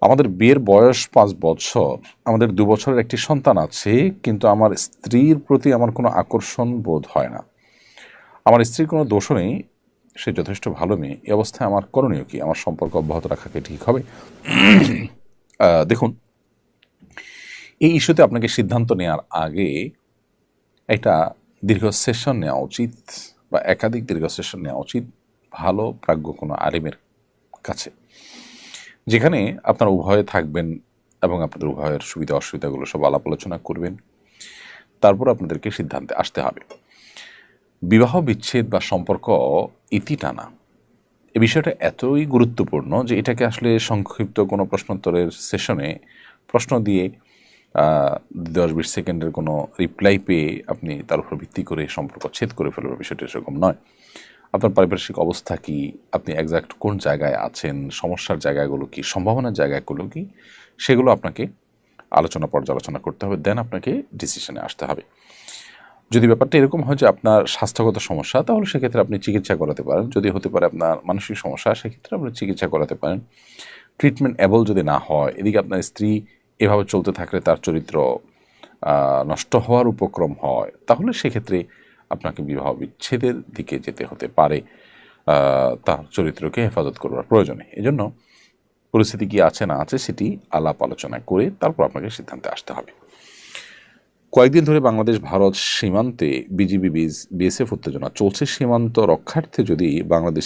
আমাদের বিয়ের বয়স 5 বছর, আমাদের 2 বছরের একটি সন্তান আছে, কিন্তু আমার স্ত্রীর প্রতি আমার কোনো আকর্ষণ বোধ হয় না। আমার স্ত্রীর কোনো দোষও নেই, সে যথেষ্ট ভালো মেয়ে। এই অবস্থায় আমার করণীয় কি? আমার সম্পর্ক অব্যাহত রাখা কি ঠিক হবে? দেখুন, এই ইস্যুতে আপনাকে সিদ্ধান্ত নেওয়ার আগে একটা দীর্ঘ সেশন নেওয়া উচিত, বা একাধিক দীর্ঘ সেশন নেওয়া উচিত ভালো প্রাজ্ঞ কোনো আলিমের কাছে, যেখানে আপনারা উভয়ে থাকবেন এবং আপনাদের উভয়ের সুবিধা অসুবিধাগুলো সব আলাপ আলোচনা করবেন। তারপর আপনাদেরকে সিদ্ধান্তে আসতে হবে। বিবাহ বিচ্ছেদ বা সম্পর্ক ইতি টানা, এই বিষয়টা এতই গুরুত্বপূর্ণ যে এটাকে আসলে সংক্ষিপ্ত কোনো প্রশ্নোত্তরের সেশনে প্রশ্ন দিয়ে 10-20 সেকেন্ডের কোনো রিপ্লাই পেয়ে আপনি তার উপর ভিত্তি করে সম্পর্ক ছেদ করে ফেলবেন, বিষয়টা সেরকম নয়। আপনার পারিপার্শ্বিক অবস্থা কী, আপনি একজ্যাক্ট কোন জায়গায় আছেন, সমস্যার জায়গাগুলো কী, সম্ভাবনার জায়গাগুলো কী, সেগুলো আপনাকে আলোচনা পর্যালোচনা করতে হবে, দেন আপনাকে ডিসিশনে আসতে হবে। যদি ব্যাপারটা এরকম হয় যে আপনার স্বাস্থ্যগত সমস্যা, তাহলে সেক্ষেত্রে আপনি চিকিৎসা করাতে পারেন। যদি হতে পারে আপনার মানসিক সমস্যা, সেক্ষেত্রে আপনি চিকিৎসা করাতে পারেন। ট্রিটমেন্ট অ্যাবল যদি না হয়, এদিকে আপনার স্ত্রী এভাবে চলতে থাকলে তার চরিত্র নষ্ট হওয়ার উপক্রম হয়, তাহলে সেক্ষেত্রে আপনাকে বিবাহ বিচ্ছেদের দিকে যেতে হতে পারে, তার চরিত্রকে হেফাজত করবার প্রয়োজনে। এজন্য পরিস্থিতি কি আছে না আছে সেটি আলাপ আলোচনা করে তারপর আপনাকে সিদ্ধান্তে আসতে হবে। কয়েকদিন ধরে বাংলাদেশ ভারত সীমান্তে বিজিবি বিএসএফ উত্তেজনা চলছে। সীমান্ত রক্ষার্থে যদি বাংলাদেশ